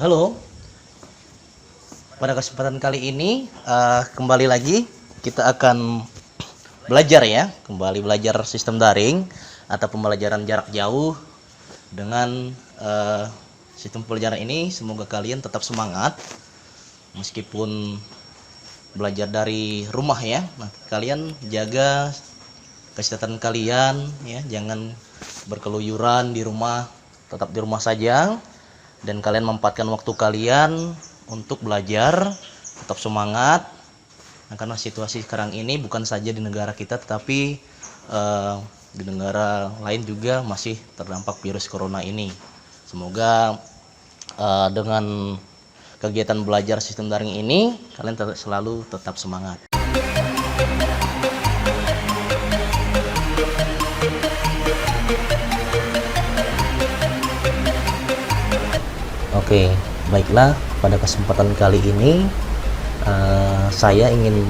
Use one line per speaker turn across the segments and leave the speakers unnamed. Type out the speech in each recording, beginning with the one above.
Halo, pada kesempatan kali ini kembali lagi kita akan belajar ya, kembali belajar sistem daring atau pembelajaran jarak jauh dengan sistem pembelajaran ini. Semoga kalian tetap semangat meskipun belajar dari rumah ya. Nah, kalian jaga kesehatan kalian ya, jangan berkeluyuran di rumah, tetap di rumah saja. Dan kalian memanfaatkan waktu kalian untuk belajar, tetap semangat. Nah, karena situasi sekarang ini bukan saja di negara kita, tetapi di negara lain juga masih terdampak virus corona ini. Semoga dengan kegiatan belajar sistem daring ini kalian selalu tetap semangat. Oke, baiklah, pada kesempatan kali ini saya ingin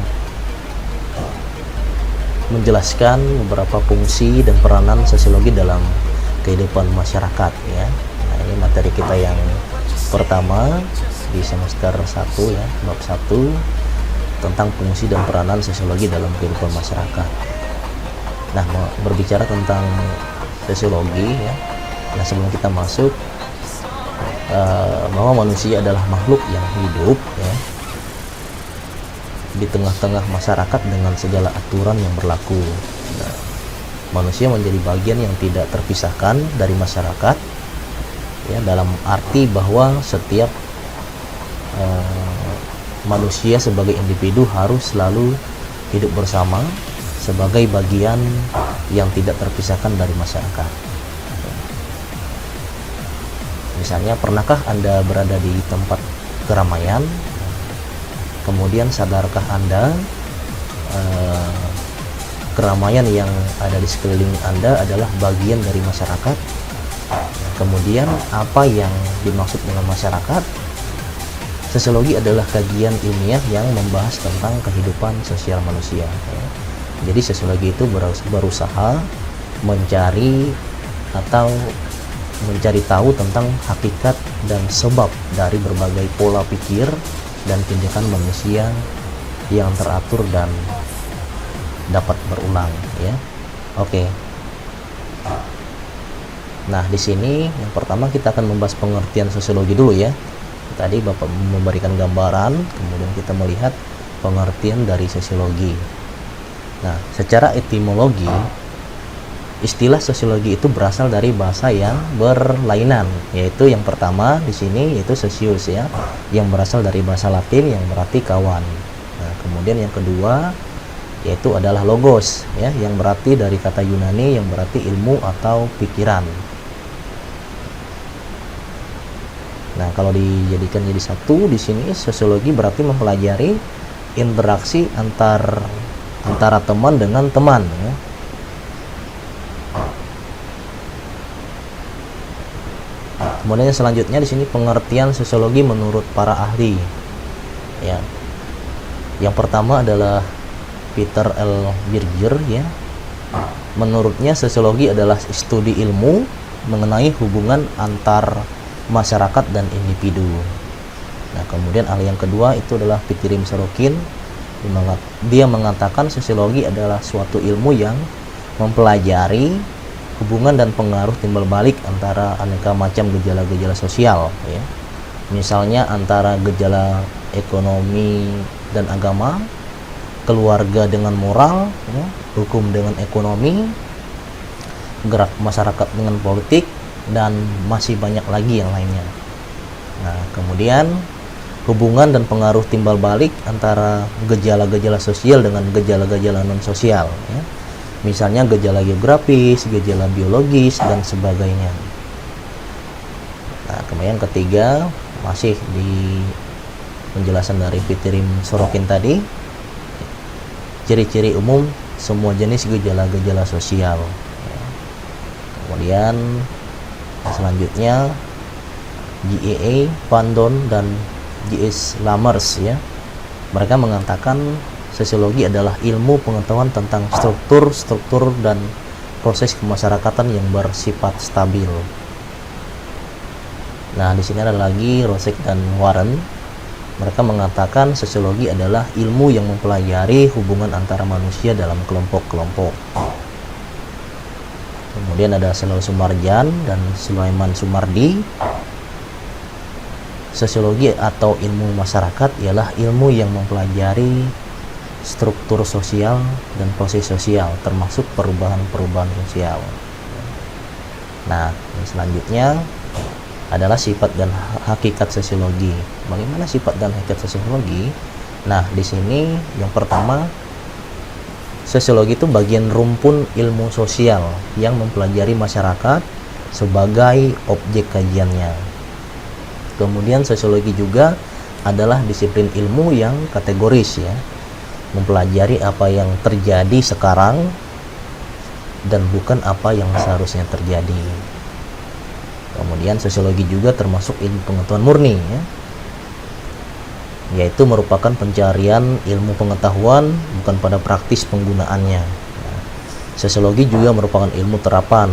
menjelaskan beberapa fungsi dan peranan sosiologi dalam kehidupan masyarakat ya. Nah, ini materi kita yang pertama di semester 1 ya, bab 1 tentang fungsi dan peranan sosiologi dalam kehidupan masyarakat. Nah, berbicara tentang sosiologi ya. Nah, sebelum kita masuk bahwa manusia adalah makhluk yang hidup ya di tengah-tengah masyarakat dengan segala aturan yang berlaku. Nah, manusia menjadi bagian yang tidak terpisahkan dari masyarakat ya, dalam arti bahwa setiap manusia sebagai individu harus selalu hidup bersama sebagai bagian yang tidak terpisahkan dari masyarakat. Misalnya, pernahkah Anda berada di tempat keramaian, kemudian sadarkah Anda keramaian yang ada di sekeliling Anda adalah bagian dari masyarakat? Kemudian apa yang dimaksud dengan masyarakat? Sosiologi adalah kajian ilmiah yang membahas tentang kehidupan sosial manusia. Jadi sosiologi itu berusaha mencari atau mencari tahu tentang hakikat dan sebab dari berbagai pola pikir dan tindakan manusia yang teratur dan dapat berulang ya. Oke. Nah, di sini yang pertama kita akan membahas pengertian sosiologi dulu ya. Tadi Bapak memberikan gambaran, kemudian kita melihat pengertian dari sosiologi. Nah, secara etimologi, istilah sosiologi itu berasal dari bahasa yang berlainan, yaitu yang pertama di sini yaitu socius ya, yang berasal dari bahasa Latin yang berarti kawan. Nah, kemudian yang kedua yaitu adalah logos ya, yang berarti dari kata Yunani yang berarti ilmu atau pikiran. Nah, kalau dijadikan jadi satu di sini, sosiologi berarti mempelajari interaksi antara teman dengan teman ya. Kemudian selanjutnya di sini pengertian sosiologi menurut para ahli. Ya. Yang pertama adalah Peter L. Berger ya. Menurutnya sosiologi adalah studi ilmu mengenai hubungan antar masyarakat dan individu. Nah, kemudian ahli yang kedua itu adalah Pitirim Sorokin. Dia mengatakan sosiologi adalah suatu ilmu yang mempelajari hubungan dan pengaruh timbal balik antara aneka macam gejala-gejala sosial ya. Misalnya antara gejala ekonomi dan agama, keluarga dengan moral ya, hukum dengan ekonomi, gerak masyarakat dengan politik, dan masih banyak lagi yang lainnya. Nah, kemudian hubungan dan pengaruh timbal balik antara gejala-gejala sosial dengan gejala-gejala non sosial ya. Misalnya gejala geografis, gejala biologis, dan sebagainya. Nah, kemudian ketiga, masih di penjelasan dari Pitirim Sorokin tadi, ciri-ciri umum semua jenis gejala-gejala sosial. Kemudian selanjutnya GEA, Pandon, dan J.S. Lammers ya. Mereka mengatakan sosiologi adalah ilmu pengetahuan tentang struktur dan proses kemasyarakatan yang bersifat stabil. Nah, di sini ada lagi Rosek dan Warren. Mereka mengatakan sosiologi adalah ilmu yang mempelajari hubungan antara manusia dalam kelompok-kelompok. Kemudian ada Selaw Sumarjan dan Sulaiman Sumardi. Sosiologi atau ilmu masyarakat ialah ilmu yang mempelajari struktur sosial dan proses sosial, termasuk perubahan-perubahan sosial. Nah, selanjutnya adalah sifat dan hakikat sosiologi. Bagaimana sifat dan hakikat sosiologi? Nah, di sini yang pertama, sosiologi itu bagian rumpun ilmu sosial yang mempelajari masyarakat sebagai objek kajiannya. Kemudian sosiologi juga adalah disiplin ilmu yang kategoris ya, mempelajari apa yang terjadi sekarang dan bukan apa yang seharusnya terjadi. Kemudian sosiologi juga termasuk ilmu pengetahuan murni ya, yaitu merupakan pencarian ilmu pengetahuan bukan pada praktis penggunaannya. Sosiologi juga merupakan ilmu terapan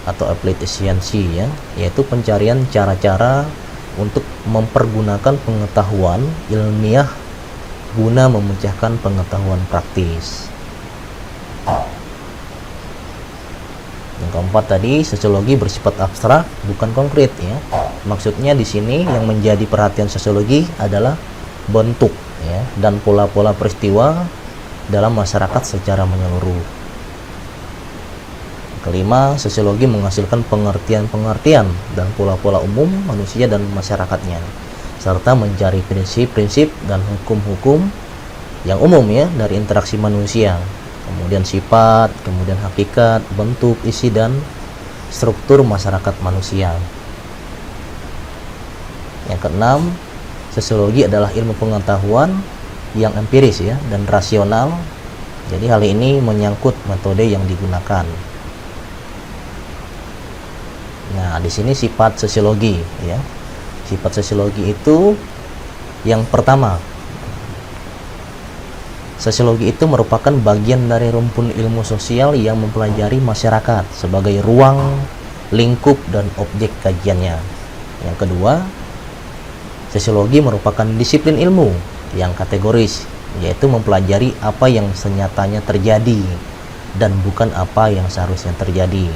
atau applied science ya, yaitu pencarian cara-cara untuk mempergunakan pengetahuan ilmiah guna memecahkan pengetahuan praktis. Yang keempat tadi, sosiologi bersifat abstrak bukan konkret ya. Maksudnya di sini yang menjadi perhatian sosiologi adalah bentuk ya dan pola-pola peristiwa dalam masyarakat secara menyeluruh. Kelima, sosiologi menghasilkan pengertian-pengertian dan pola-pola umum manusia dan masyarakatnya, serta mencari prinsip-prinsip dan hukum-hukum yang umum ya dari interaksi manusia. Kemudian sifat, kemudian hakikat, bentuk, isi, dan struktur masyarakat manusia. Yang keenam, sosiologi adalah ilmu pengetahuan yang empiris ya dan rasional. Jadi hal ini menyangkut metode yang digunakan. Nah, di sini sifat sosiologi ya. Sifat sosiologi itu yang pertama, sosiologi itu merupakan bagian dari rumpun ilmu sosial yang mempelajari masyarakat sebagai ruang, lingkup, dan objek kajiannya. Yang kedua, sosiologi merupakan disiplin ilmu yang kategoris, yaitu mempelajari apa yang senyatanya terjadi dan bukan apa yang seharusnya terjadi.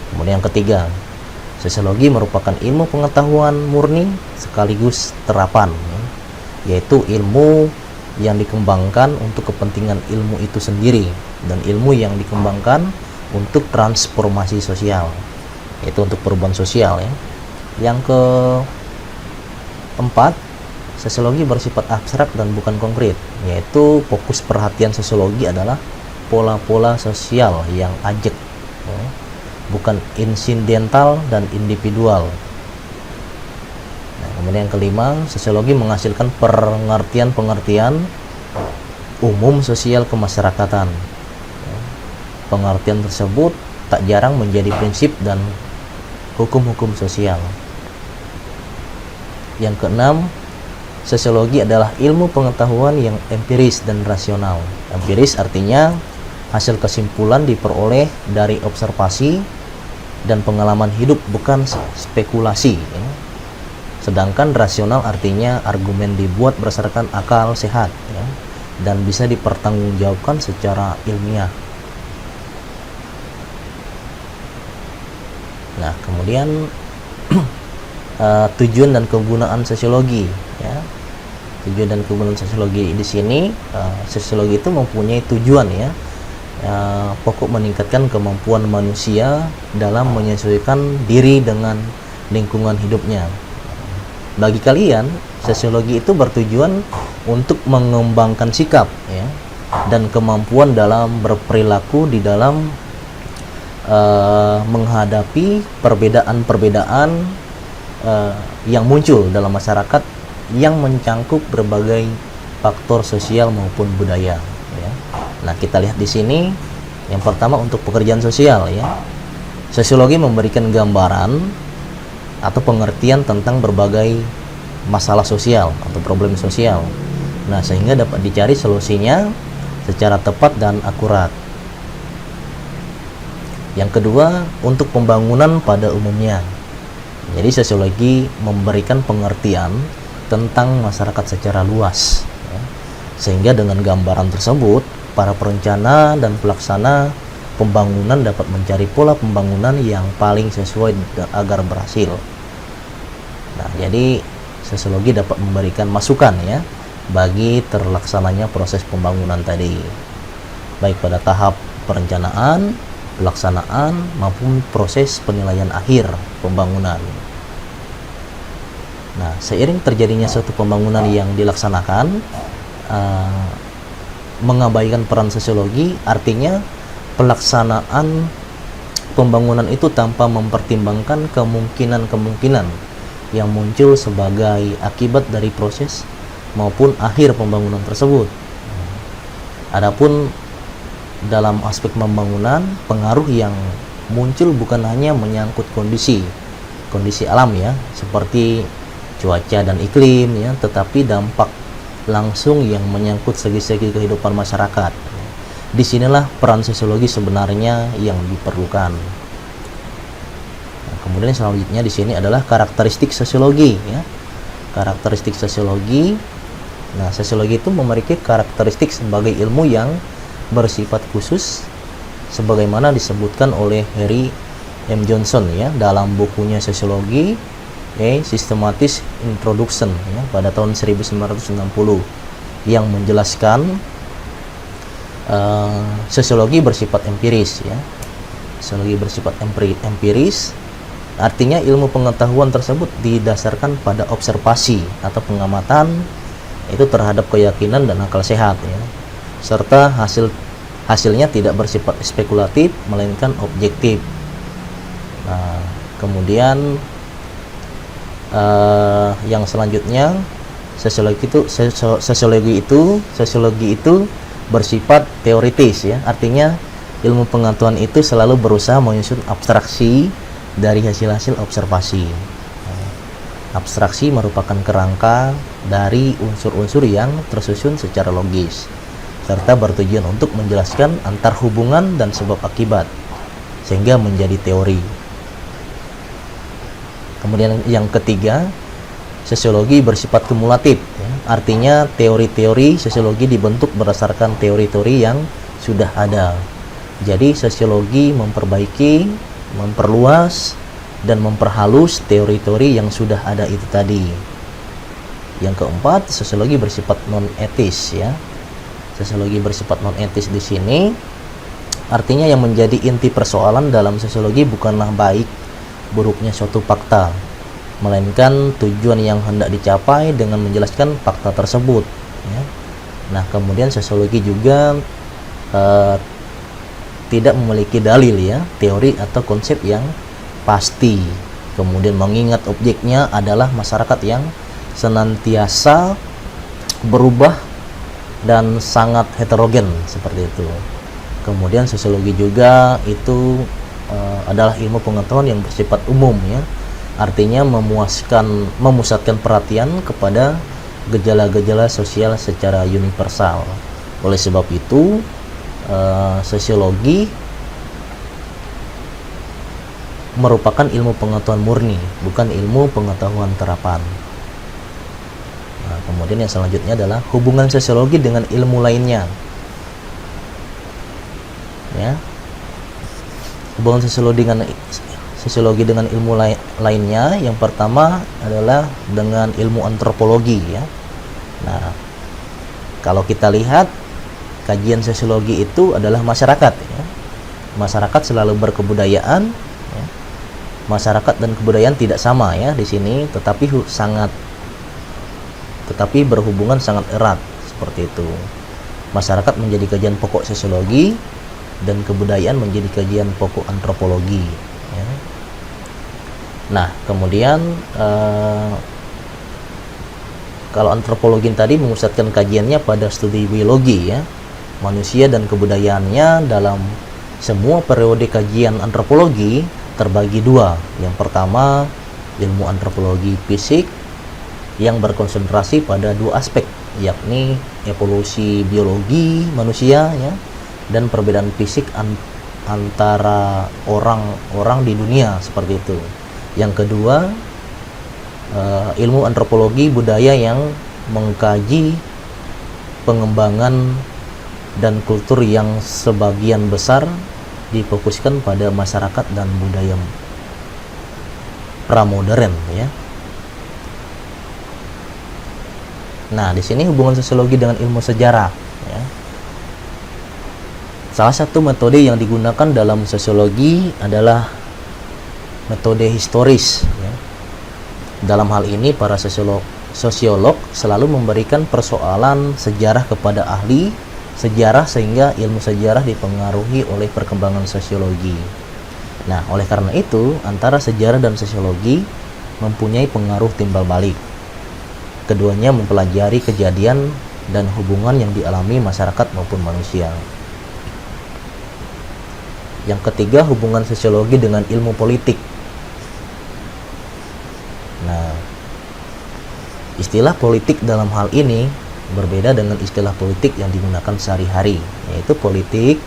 Kemudian yang ketiga, sosiologi merupakan ilmu pengetahuan murni sekaligus terapan, yaitu ilmu yang dikembangkan untuk kepentingan ilmu itu sendiri dan ilmu yang dikembangkan untuk transformasi sosial, yaitu untuk perubahan sosial ya. Yang keempat, sosiologi bersifat abstrak dan bukan konkret, yaitu fokus perhatian sosiologi adalah pola-pola sosial yang ajek ya, bukan insidental dan individual. Kemudian yang kelima, sosiologi menghasilkan pengertian-pengertian umum sosial kemasyarakatan. Pengertian tersebut tak jarang menjadi prinsip dan hukum-hukum sosial. Yang keenam, sosiologi adalah ilmu pengetahuan yang empiris dan rasional. Empiris artinya hasil kesimpulan diperoleh dari observasi dan pengalaman hidup, bukan spekulasi ya. Sedangkan rasional artinya argumen dibuat berdasarkan akal sehat ya, dan bisa dipertanggungjawabkan secara ilmiah. Nah, kemudian tujuan dan kegunaan sosiologi ya. Tujuan dan kegunaan sosiologi di sini, sosiologi itu mempunyai tujuan ya, pokok meningkatkan kemampuan manusia dalam menyesuaikan diri dengan lingkungan hidupnya. Bagi kalian, sosiologi itu bertujuan untuk mengembangkan sikap ya, dan kemampuan dalam berperilaku di dalam menghadapi perbedaan-perbedaan yang muncul dalam masyarakat yang mencangkup berbagai faktor sosial maupun budaya ya. Nah, kita lihat di sini yang pertama untuk pekerjaan sosial ya. Sosiologi memberikan gambaran atau pengertian tentang berbagai masalah sosial atau problem sosial. Nah, sehingga dapat dicari solusinya secara tepat dan akurat. Yang kedua, untuk pembangunan pada umumnya. Jadi sosiologi memberikan pengertian tentang masyarakat secara luas, ya. Sehingga dengan gambaran tersebut, para perencana dan pelaksana pembangunan dapat mencari pola pembangunan yang paling sesuai agar berhasil. Nah, jadi sosiologi dapat memberikan masukan ya bagi terlaksananya proses pembangunan tadi, baik pada tahap perencanaan, pelaksanaan maupun proses penilaian akhir pembangunan. Nah, seiring terjadinya suatu pembangunan yang dilaksanakan, mengabaikan peran sosiologi artinya pelaksanaan pembangunan itu tanpa mempertimbangkan kemungkinan-kemungkinan yang muncul sebagai akibat dari proses maupun akhir pembangunan tersebut. Adapun dalam aspek pembangunan, pengaruh yang muncul bukan hanya menyangkut kondisi alam ya, seperti cuaca dan iklim ya, tetapi dampak langsung yang menyangkut segi-segi kehidupan masyarakat. Disinilah peran sosiologi sebenarnya yang diperlukan. Nah, kemudian selanjutnya di sini adalah karakteristik sosiologi ya. Karakteristik sosiologi. Nah, sosiologi itu memiliki karakteristik sebagai ilmu yang bersifat khusus sebagaimana disebutkan oleh Harry M. Johnson ya dalam bukunya Sosiologi A Systematic Introduction ya, pada tahun 1960 yang menjelaskan sosiologi bersifat empiris ya. Sosiologi bersifat empiris artinya ilmu pengetahuan tersebut didasarkan pada observasi atau pengamatan itu terhadap keyakinan dan akal sehat ya, serta hasilnya tidak bersifat spekulatif melainkan objektif. Nah, kemudian yang selanjutnya sosiologi itu bersifat teoritis ya, artinya ilmu pengetahuan itu selalu berusaha menyusun abstraksi dari hasil-hasil observasi. Abstraksi merupakan kerangka dari unsur-unsur yang tersusun secara logis serta bertujuan untuk menjelaskan antar hubungan dan sebab akibat sehingga menjadi teori. Kemudian yang ketiga, sosiologi bersifat kumulatif ya. Artinya teori-teori sosiologi dibentuk berdasarkan teori-teori yang sudah ada. Jadi sosiologi memperbaiki, memperluas dan memperhalus teori-teori yang sudah ada itu tadi. Yang keempat, sosiologi bersifat non-etis ya. Sosiologi bersifat non-etis di sini artinya yang menjadi inti persoalan dalam sosiologi bukanlah baik buruknya suatu fakta, melainkan tujuan yang hendak dicapai dengan menjelaskan fakta tersebut ya. Nah, kemudian sosiologi juga tidak memiliki dalil ya, teori atau konsep yang pasti. Kemudian mengingat objeknya adalah masyarakat yang senantiasa berubah dan sangat heterogen seperti itu. Kemudian sosiologi juga itu adalah ilmu pengetahuan yang bersifat umum ya, artinya memusatkan perhatian kepada gejala-gejala sosial secara universal. Oleh sebab itu sosiologi merupakan ilmu pengetahuan murni, bukan ilmu pengetahuan terapan. Nah, kemudian yang selanjutnya adalah hubungan sosiologi dengan ilmu lainnya ya. Hubungan sosiologi dengan ilmu lainnya yang pertama adalah dengan ilmu antropologi ya. Nah, kalau kita lihat kajian sosiologi itu adalah masyarakat ya. Masyarakat selalu berkebudayaan ya. Masyarakat dan kebudayaan tidak sama ya di sini, tetapi berhubungan sangat erat seperti itu. Masyarakat menjadi kajian pokok sosiologi dan kebudayaan menjadi kajian pokok antropologi ya. Nah, kemudian kalau antropologi tadi memusatkan kajiannya pada studi biologi ya, manusia dan kebudayaannya. Dalam semua periode kajian antropologi terbagi dua. Yang pertama, ilmu antropologi fisik yang berkonsentrasi pada dua aspek, yakni evolusi biologi manusia ya, dan perbedaan fisik antara orang-orang di dunia seperti itu. Yang kedua, ilmu antropologi budaya yang mengkaji pengembangan dan kultur yang sebagian besar difokuskan pada masyarakat dan budaya pramodern ya. Nah, di sini hubungan sosiologi dengan ilmu sejarah ya. Salah satu metode yang digunakan dalam sosiologi adalah metode historis ya. Dalam hal ini para sosiolog selalu memberikan persoalan sejarah kepada ahli sejarah sehingga ilmu sejarah dipengaruhi oleh perkembangan sosiologi. Nah, oleh karena itu antara sejarah dan sosiologi mempunyai pengaruh timbal balik. Keduanya mempelajari kejadian dan hubungan yang dialami masyarakat maupun manusia. Yang ketiga, hubungan sosiologi dengan ilmu politik. Nah, istilah politik dalam hal ini berbeda dengan istilah politik yang digunakan sehari-hari, yaitu politik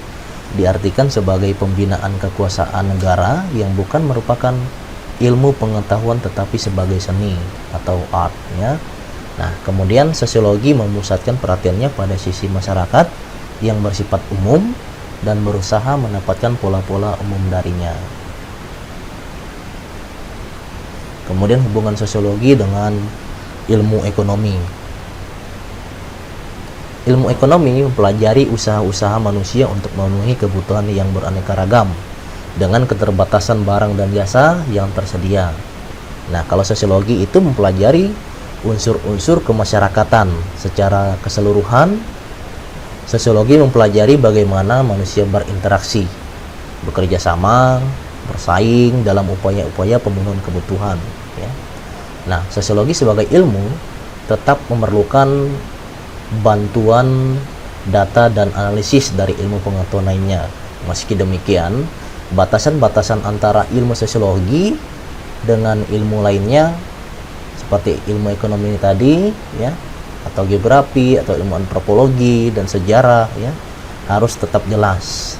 diartikan sebagai pembinaan kekuasaan negara yang bukan merupakan ilmu pengetahuan tetapi sebagai seni atau art ya. Nah, kemudian sosiologi memusatkan perhatiannya pada sisi masyarakat yang bersifat umum dan berusaha mendapatkan pola-pola umum darinya. Kemudian hubungan sosiologi dengan ilmu ekonomi. Ilmu ekonomi mempelajari usaha-usaha manusia untuk memenuhi kebutuhan yang beraneka ragam dengan keterbatasan barang dan jasa yang tersedia. Nah, kalau sosiologi itu mempelajari unsur-unsur kemasyarakatan secara keseluruhan. Sosiologi mempelajari bagaimana manusia berinteraksi, bekerja sama, bersaing dalam upaya-upaya pemenuhan kebutuhan ya. Nah, sosiologi sebagai ilmu tetap memerlukan bantuan data dan analisis dari ilmu pengetahuan lainnya. Meski demikian, batasan-batasan antara ilmu sosiologi dengan ilmu lainnya seperti ilmu ekonomi tadi ya, atau geografi atau ilmu antropologi dan sejarah ya, harus tetap jelas.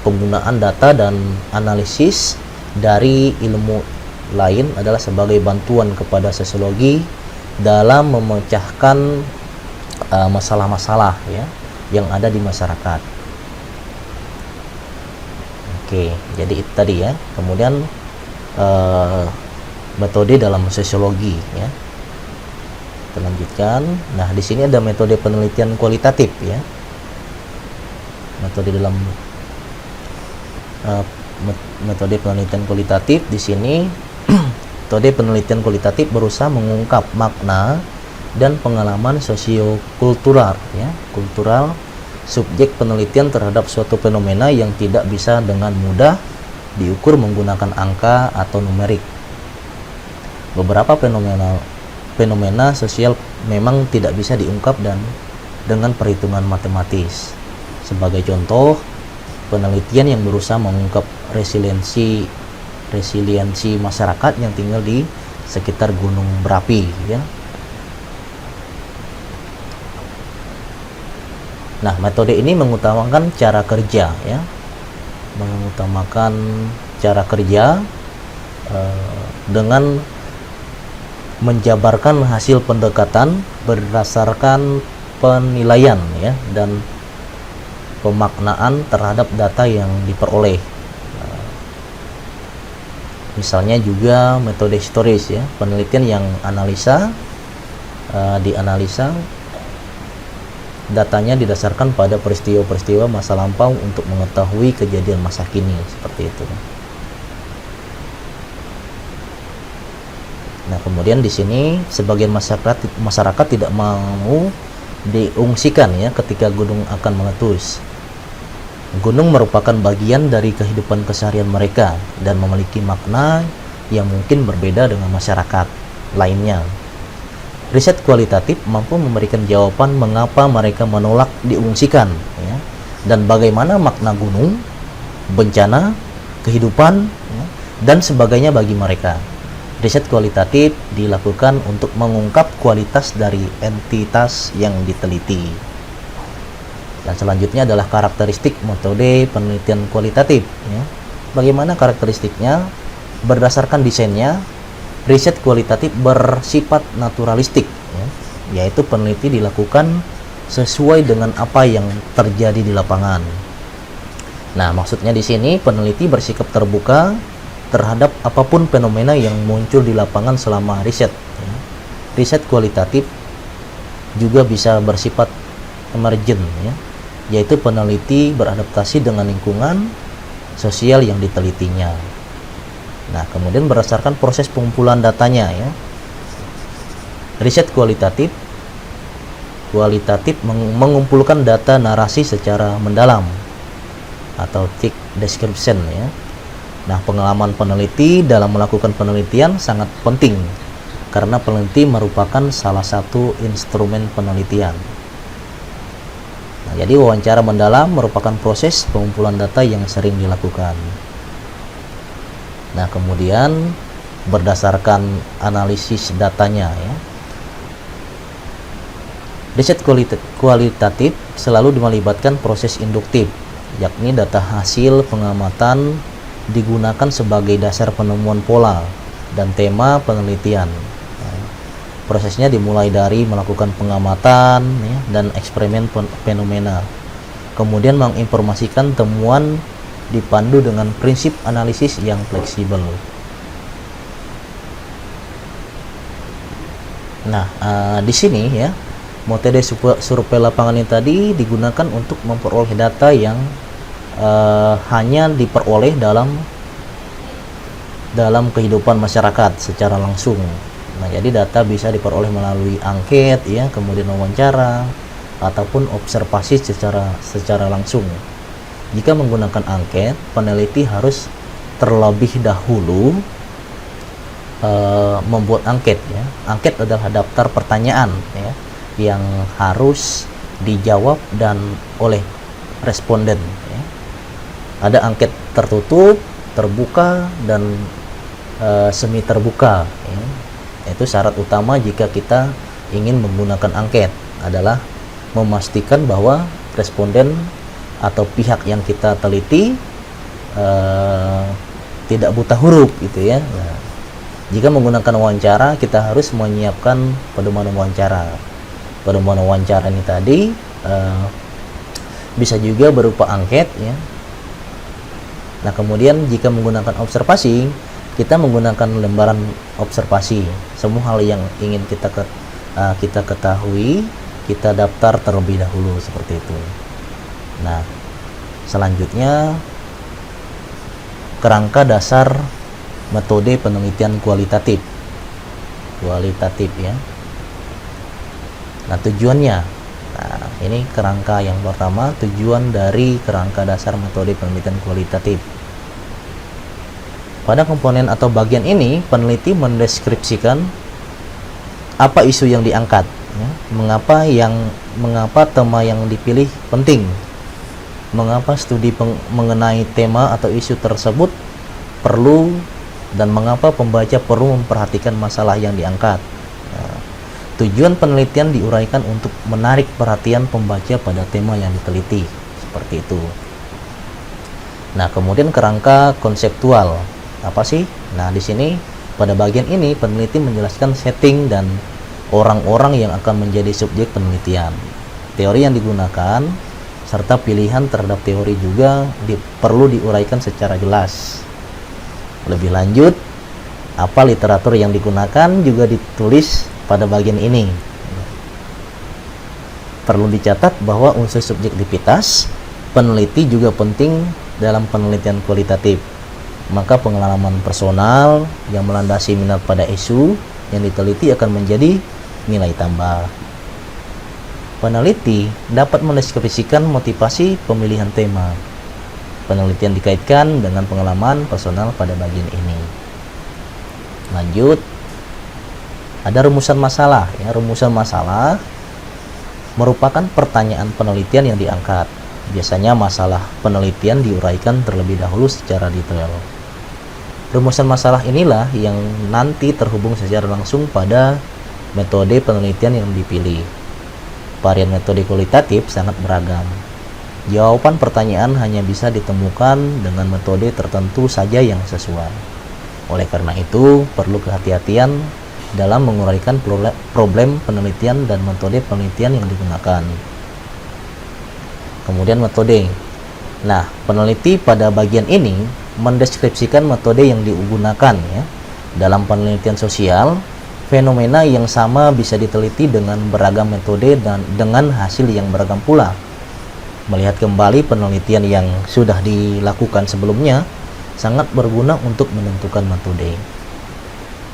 Penggunaan data dan analisis dari ilmu lain adalah sebagai bantuan kepada sosiologi dalam memecahkan masalah-masalah ya yang ada di masyarakat. Oke, jadi itu tadi ya. Kemudian metode dalam sosiologi ya. Kita lanjutkan. Nah, di sini ada metode penelitian kualitatif ya. Metode dalam metode penelitian kualitatif di sini metode penelitian kualitatif berusaha mengungkap makna dan pengalaman sosiokultural ya, kultural subjek penelitian terhadap suatu fenomena yang tidak bisa dengan mudah diukur menggunakan angka atau numerik. Beberapa fenomena sosial memang tidak bisa diungkap dan dengan perhitungan matematis. Sebagai contoh, penelitian yang berusaha mengungkap resiliensi masyarakat yang tinggal di sekitar gunung berapi ya. Nah, metode ini mengutamakan cara kerja ya. Mengutamakan cara kerja dengan menjabarkan hasil pendekatan berdasarkan penilaian ya dan pemaknaan terhadap data yang diperoleh. Misalnya juga metode historis ya, penelitian yang dianalisa datanya didasarkan pada peristiwa-peristiwa masa lampau untuk mengetahui kejadian masa kini, seperti itu. Nah, kemudian di sini sebagian masyarakat tidak mau diungsikan ya ketika gunung akan meletus. Gunung merupakan bagian dari kehidupan keseharian mereka dan memiliki makna yang mungkin berbeda dengan masyarakat lainnya. Riset kualitatif mampu memberikan jawaban mengapa mereka menolak diungsikan ya, dan bagaimana makna gunung, bencana, kehidupan ya, dan sebagainya bagi mereka. Riset kualitatif dilakukan untuk mengungkap kualitas dari entitas yang diteliti. Dan selanjutnya adalah karakteristik metode penelitian kualitatif ya. Bagaimana karakteristiknya? Berdasarkan desainnya, Riset kualitatif bersifat naturalistik, ya, yaitu peneliti dilakukan sesuai dengan apa yang terjadi di lapangan. Nah, maksudnya di sini peneliti bersikap terbuka terhadap apapun fenomena yang muncul di lapangan selama riset. Ya. Riset kualitatif juga bisa bersifat emergent, ya, yaitu peneliti beradaptasi dengan lingkungan sosial yang ditelitinya. Nah, kemudian berdasarkan proses pengumpulan datanya, ya. Riset kualitatif mengumpulkan data narasi secara mendalam atau thick description, ya. Nah, pengalaman peneliti dalam melakukan penelitian sangat penting karena peneliti merupakan salah satu instrumen penelitian. Nah, jadi wawancara mendalam merupakan proses pengumpulan data yang sering dilakukan. Nah, kemudian berdasarkan analisis datanya, ya, riset kualitatif selalu melibatkan proses induktif, yakni data hasil pengamatan digunakan sebagai dasar penemuan pola dan tema penelitian. Nah, prosesnya dimulai dari melakukan pengamatan, ya, dan eksperimen fenomena, kemudian menginformasikan temuan dipandu dengan prinsip analisis yang fleksibel. Nah, di sini, ya, metode survei lapangan ini tadi digunakan untuk memperoleh data yang hanya diperoleh dalam kehidupan masyarakat secara langsung. Nah, jadi data bisa diperoleh melalui angket, ya, kemudian wawancara ataupun observasi secara langsung. Jika menggunakan angket, peneliti harus terlebih dahulu membuat angket, ya. Angket adalah daftar pertanyaan, ya, yang harus dijawab dan oleh responden, ya. Ada angket tertutup, terbuka, dan semi terbuka, ya. Itu syarat utama jika kita ingin menggunakan angket adalah memastikan bahwa responden atau pihak yang kita teliti tidak buta huruf, gitu, ya. Nah, jika menggunakan wawancara, kita harus menyiapkan pedoman wawancara. Pedoman wawancara ini tadi bisa juga berupa angket, ya. Nah, kemudian jika menggunakan observasi, kita menggunakan lembaran observasi. Semua hal yang ingin kita ketahui, kita daftar terlebih dahulu, seperti itu. Nah, selanjutnya kerangka dasar metode penelitian kualitatif, ya. Nah, tujuannya, nah, ini kerangka yang pertama, tujuan dari kerangka dasar metode penelitian kualitatif. Pada komponen atau bagian ini, peneliti mendeskripsikan apa isu yang diangkat, ya. Mengapa tema yang dipilih penting, mengapa studi mengenai tema atau isu tersebut perlu, dan mengapa pembaca perlu memperhatikan masalah yang diangkat. Nah, tujuan penelitian diuraikan untuk menarik perhatian pembaca pada tema yang diteliti, seperti itu. Nah, kemudian kerangka konseptual, apa sih? Nah, di sini pada bagian ini peneliti menjelaskan setting dan orang-orang yang akan menjadi subjek penelitian, teori yang digunakan, serta pilihan terhadap teori juga perlu diuraikan secara jelas. Lebih lanjut, apa literatur yang digunakan juga ditulis pada bagian ini. Perlu dicatat bahwa unsur subjektivitas peneliti juga penting dalam penelitian kualitatif. Maka pengalaman personal yang melandasi minat pada isu yang diteliti akan menjadi nilai tambah. Peneliti dapat mendeskripsikan motivasi pemilihan tema. Penelitian dikaitkan dengan pengalaman personal pada bagian ini. Lanjut, ada rumusan masalah, ya. Rumusan masalah merupakan pertanyaan penelitian yang diangkat. Biasanya masalah penelitian diuraikan terlebih dahulu secara detail. Rumusan masalah inilah yang nanti terhubung secara langsung pada metode penelitian yang dipilih. Varian metode kualitatif sangat beragam. Jawaban pertanyaan hanya bisa ditemukan dengan metode tertentu saja yang sesuai. Oleh karena itu, perlu kehati-hatian dalam menguraikan problem penelitian dan metode penelitian yang digunakan. Kemudian metode. Nah, peneliti pada bagian ini mendeskripsikan metode yang digunakan ya. Dalam penelitian sosial, fenomena yang sama bisa diteliti dengan beragam metode dan dengan hasil yang beragam pula. Melihat kembali penelitian yang sudah dilakukan sebelumnya sangat berguna untuk menentukan metode.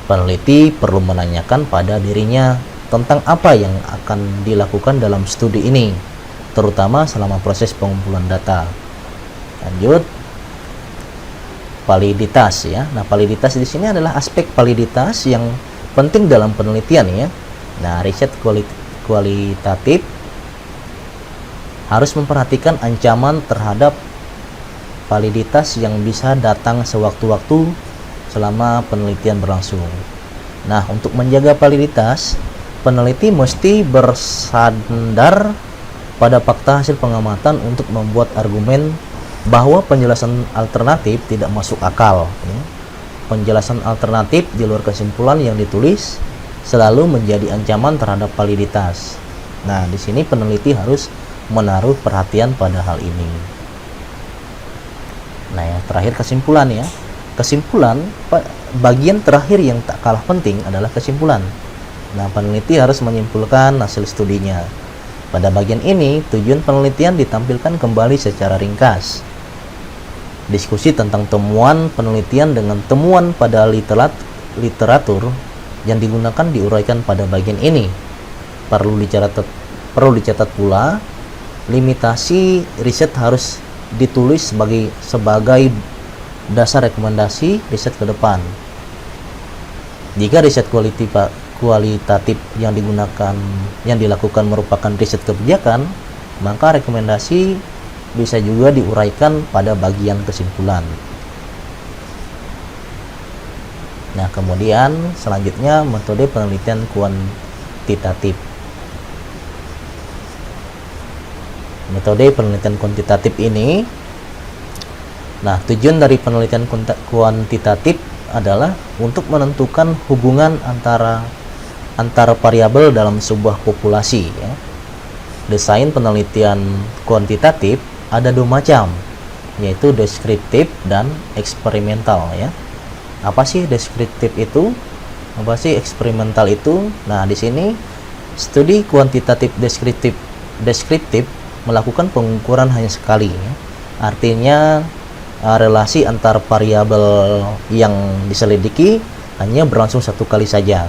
Peneliti perlu menanyakan pada dirinya tentang apa yang akan dilakukan dalam studi ini, terutama selama proses pengumpulan data. Lanjut, validitas ya. Nah, validitas di sini adalah aspek validitas yang penting dalam penelitian ya. Nah, riset kualitatif harus memperhatikan ancaman terhadap validitas yang bisa datang sewaktu-waktu selama penelitian berlangsung. Nah, untuk menjaga validitas, peneliti mesti bersandar pada fakta hasil pengamatan untuk membuat argumen bahwa penjelasan alternatif tidak masuk akal. Penjelasan alternatif di luar kesimpulan yang ditulis selalu menjadi ancaman terhadap validitas. Nah, di sini peneliti harus menaruh perhatian pada hal ini. Nah, yang terakhir kesimpulan ya. Kesimpulan, bagian terakhir yang tak kalah penting adalah kesimpulan. Nah, peneliti harus menyimpulkan hasil studinya. Pada bagian ini, tujuan penelitian ditampilkan kembali secara ringkas. Diskusi tentang temuan penelitian dengan temuan pada literatur yang digunakan diuraikan pada bagian ini. Perlu dicatat pula, limitasi riset harus ditulis sebagai dasar rekomendasi riset ke depan. Jika riset kualitatif yang dilakukan merupakan riset kebijakan, maka rekomendasi bisa juga diuraikan pada bagian kesimpulan. Nah, kemudian selanjutnya metode penelitian kuantitatif. Metode penelitian kuantitatif ini, nah, tujuan dari penelitian kuantitatif adalah untuk menentukan hubungan antara variabel dalam sebuah populasi ya. Desain penelitian kuantitatif ada dua macam, yaitu deskriptif dan eksperimental ya. Apa sih deskriptif itu? Apa sih eksperimental itu? Nah, di sini studi kuantitatif deskriptif melakukan pengukuran hanya sekali ya. Artinya relasi antar variabel yang diselidiki hanya berlangsung satu kali saja.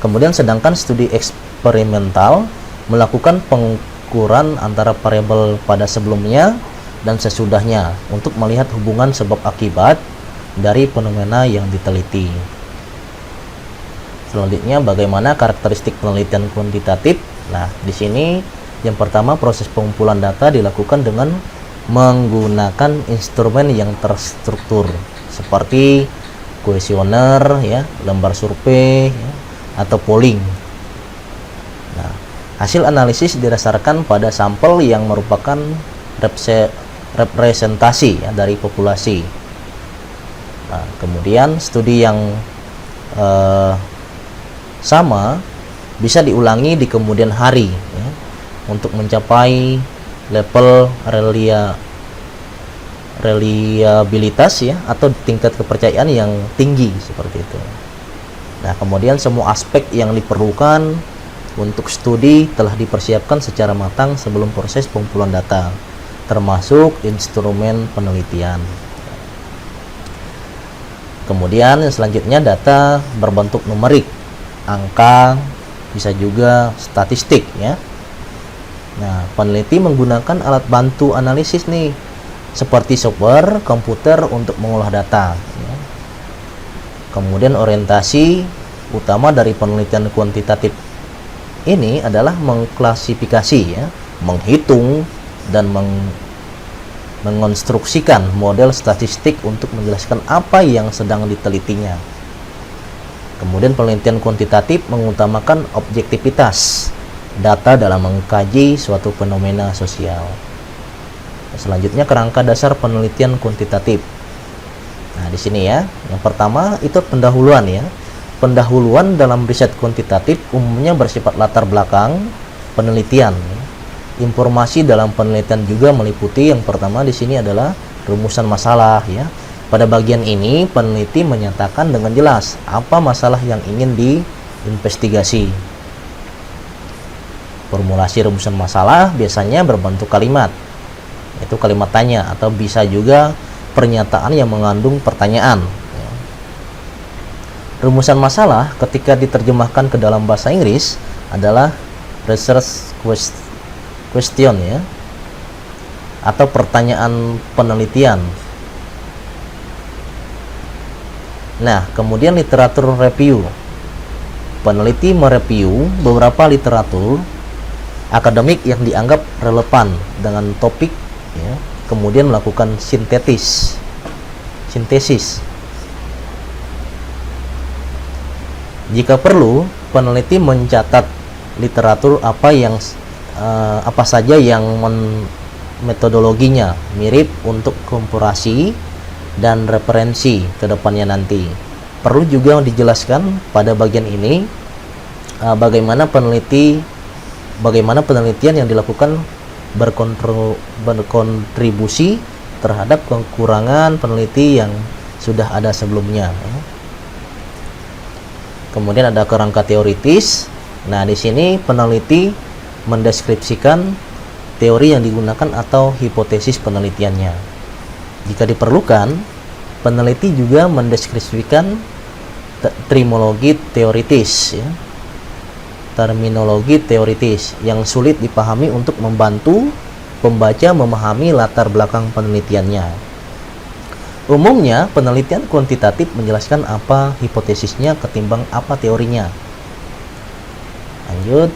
Kemudian sedangkan studi eksperimental melakukan pengukuran antara variabel pada sebelumnya dan sesudahnya untuk melihat hubungan sebab akibat dari fenomena yang diteliti. Selanjutnya, bagaimana karakteristik penelitian kuantitatif? Nah, di sini yang pertama, proses pengumpulan data dilakukan dengan menggunakan instrumen yang terstruktur seperti kuesioner ya, lembar survei ya, atau polling. Nah, hasil analisis didasarkan pada sampel yang merupakan representasi ya, dari populasi. Nah, kemudian studi yang sama bisa diulangi di kemudian hari ya, untuk mencapai level reliabilitas ya, atau tingkat kepercayaan yang tinggi seperti itu. Nah, kemudian semua aspek yang diperlukan untuk studi telah dipersiapkan secara matang sebelum proses pengumpulan data, termasuk instrumen penelitian. Kemudian selanjutnya, data berbentuk numerik, angka, bisa juga statistik ya. Nah, peneliti menggunakan alat bantu analisis nih, seperti software komputer untuk mengolah data ya. Kemudian orientasi utama dari penelitian kuantitatif ini adalah mengklasifikasi ya, menghitung dan mengonstruksikan model statistik untuk menjelaskan apa yang sedang ditelitinya. Kemudian penelitian kuantitatif mengutamakan objektivitas data dalam mengkaji suatu fenomena sosial. Selanjutnya, kerangka dasar penelitian kuantitatif. Nah, di sini ya. Yang pertama itu pendahuluan ya. Pendahuluan dalam riset kuantitatif umumnya bersifat latar belakang penelitian. Informasi dalam penelitian juga meliputi yang pertama di sini adalah rumusan masalah ya. Pada bagian ini peneliti menyatakan dengan jelas apa masalah yang ingin diinvestigasi. Formulasi rumusan masalah biasanya berbentuk kalimat. Itu kalimat tanya atau bisa juga pernyataan yang mengandung pertanyaan. Rumusan masalah ketika diterjemahkan ke dalam bahasa Inggris adalah research question ya, atau pertanyaan penelitian. Nah, kemudian literatur review. Peneliti mereview beberapa literatur akademik yang dianggap relevan dengan topik ya, kemudian melakukan sintesis. Jika perlu, peneliti mencatat literatur apa saja yang metodologinya mirip untuk komparasi dan referensi ke depannya nanti. Perlu juga dijelaskan pada bagian ini bagaimana penelitian yang dilakukan berkontribusi terhadap kekurangan peneliti yang sudah ada sebelumnya. Kemudian ada kerangka teoritis. Nah, di sini peneliti mendeskripsikan teori yang digunakan atau hipotesis penelitiannya. Jika diperlukan, peneliti juga mendeskripsikan terminologi teoritis yang sulit dipahami untuk membantu pembaca memahami latar belakang penelitiannya. Umumnya, penelitian kuantitatif menjelaskan apa hipotesisnya ketimbang apa teorinya. Lanjut.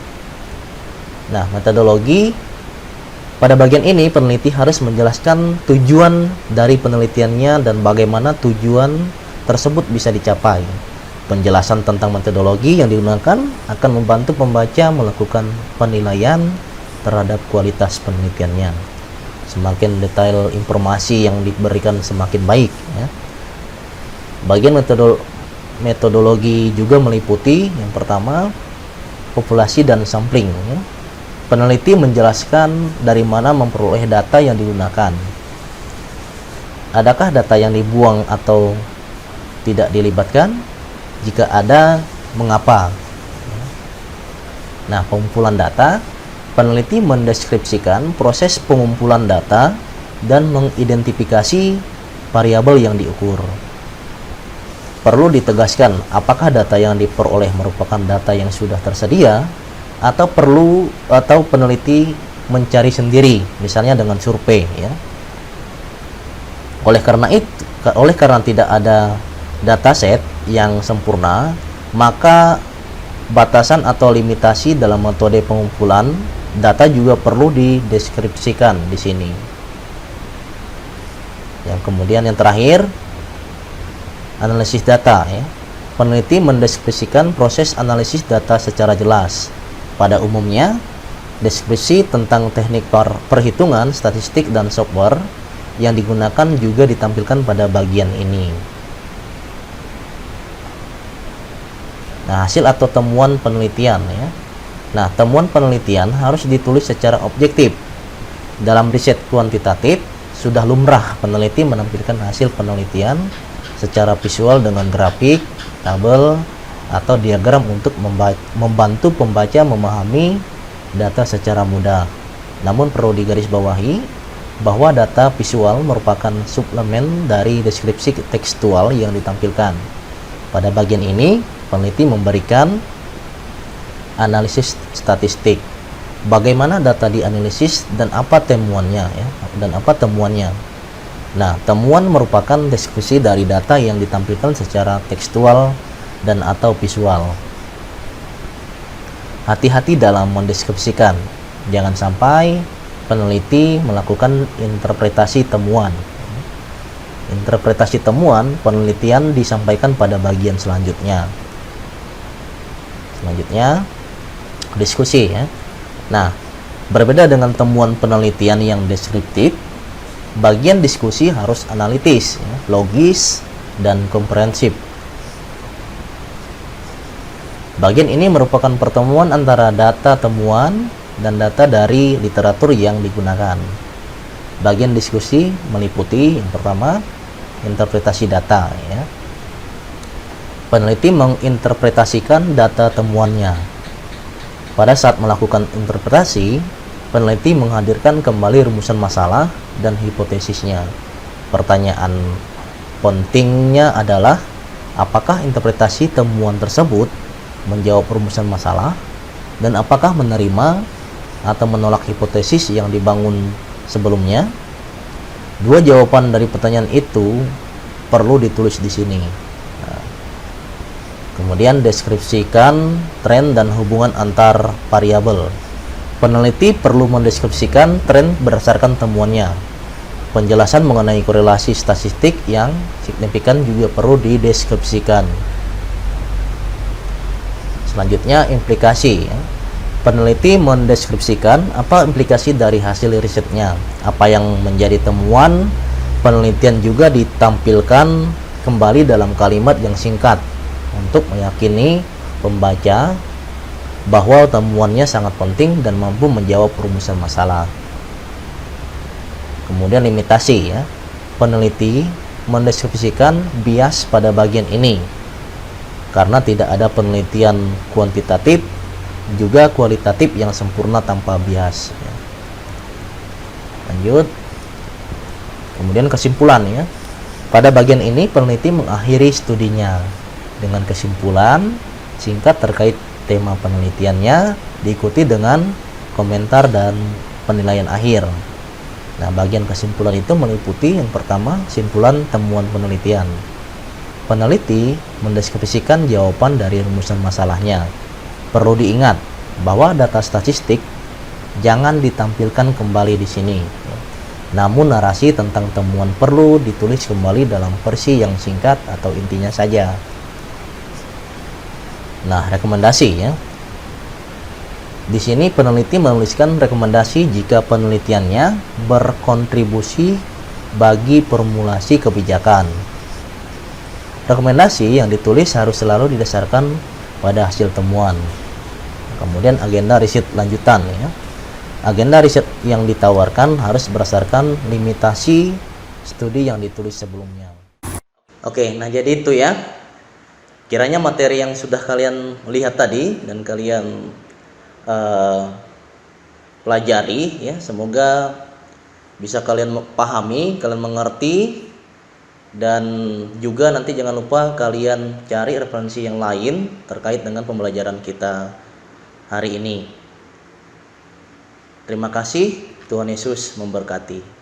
Nah, metodologi. Pada bagian ini, peneliti harus menjelaskan tujuan dari penelitiannya dan bagaimana tujuan tersebut bisa dicapai. Penjelasan tentang metodologi yang digunakan akan membantu pembaca melakukan penilaian terhadap kualitas penelitiannya. Semakin detail informasi yang diberikan semakin baik ya. Bagian metodologi juga meliputi yang pertama populasi dan sampling ya. Peneliti menjelaskan dari mana memperoleh data yang digunakan. Adakah data yang dibuang atau tidak dilibatkan? Jika ada, mengapa? Nah, pengumpulan data. Peneliti mendeskripsikan proses pengumpulan data dan mengidentifikasi variabel yang diukur. Perlu ditegaskan apakah data yang diperoleh merupakan data yang sudah tersedia atau peneliti mencari sendiri, misalnya dengan survei ya. Oleh karena tidak ada dataset yang sempurna, maka batasan atau limitasi dalam metode pengumpulan data juga perlu dideskripsikan di sini. Yang kemudian yang terakhir, analisis data ya. Peneliti mendeskripsikan proses analisis data secara jelas. Pada umumnya, deskripsi tentang teknik perhitungan, statistik, dan software yang digunakan juga ditampilkan pada bagian ini. Nah, hasil atau temuan penelitian ya. Nah, temuan penelitian harus ditulis secara objektif. Dalam riset kuantitatif, sudah lumrah peneliti menampilkan hasil penelitian secara visual dengan grafik, tabel, atau diagram untuk membantu pembaca memahami data secara mudah. Namun perlu digarisbawahi bahwa data visual merupakan suplemen dari deskripsi tekstual yang ditampilkan. Pada bagian ini, peneliti memberikan analisis statistik. Bagaimana data dianalisis dan apa temuannya ya, Nah, temuan merupakan deskripsi dari data yang ditampilkan secara tekstual dan atau visual. Hati-hati dalam mendeskripsikan. Jangan sampai peneliti melakukan interpretasi temuan. Interpretasi temuan penelitian disampaikan pada bagian selanjutnya. Diskusi ya. Nah, berbeda dengan temuan penelitian yang deskriptif, bagian diskusi harus analitis, ya, logis, dan komprehensif. Bagian ini merupakan pertemuan antara data temuan dan data dari literatur yang digunakan. Bagian diskusi meliputi yang pertama, interpretasi data, ya. Peneliti menginterpretasikan data temuannya. Pada saat melakukan interpretasi, peneliti menghadirkan kembali rumusan masalah dan hipotesisnya. Pertanyaan pentingnya adalah apakah interpretasi temuan tersebut menjawab rumusan masalah, dan apakah menerima atau menolak hipotesis yang dibangun sebelumnya. Dua jawaban dari pertanyaan itu perlu ditulis di sini. Nah, kemudian deskripsikan tren dan hubungan antar variabel. Peneliti perlu mendeskripsikan tren berdasarkan temuannya. Penjelasan mengenai korelasi statistik yang signifikan juga perlu dideskripsikan. Selanjutnya, implikasi. Peneliti mendeskripsikan apa implikasi dari hasil risetnya. Apa yang menjadi temuan penelitian juga ditampilkan kembali dalam kalimat yang singkat untuk meyakini pembaca bahwa temuannya sangat penting dan mampu menjawab rumusan masalah. Kemudian limitasi, ya. Peneliti mendeskripsikan bias pada bagian ini karena tidak ada penelitian kuantitatif juga kualitatif yang sempurna tanpa bias, ya. Lanjut. Kemudian kesimpulan, ya. Pada bagian ini peneliti mengakhiri studinya dengan kesimpulan singkat terkait tema penelitiannya, diikuti dengan komentar dan penilaian akhir. Nah, bagian kesimpulan itu meliputi yang pertama, simpulan temuan penelitian. Peneliti mendeskripsikan jawaban dari rumusan masalahnya. Perlu diingat bahwa data statistik jangan ditampilkan kembali di sini. Namun narasi tentang temuan perlu ditulis kembali dalam versi yang singkat atau intinya saja. Nah, rekomendasi, ya. Di sini peneliti menuliskan rekomendasi jika penelitiannya berkontribusi bagi formulasi kebijakan. Rekomendasi yang ditulis harus selalu didasarkan pada hasil temuan. Kemudian agenda riset lanjutan, ya. Agenda riset yang ditawarkan harus berdasarkan limitasi studi yang ditulis sebelumnya. Oke, nah jadi itu, ya. Kiranya materi yang sudah kalian lihat tadi dan kalian pelajari, ya, semoga bisa kalian pahami, kalian mengerti. Dan juga nanti jangan lupa kalian cari referensi yang lain terkait dengan pembelajaran kita hari ini. Terima kasih, Tuhan Yesus memberkati.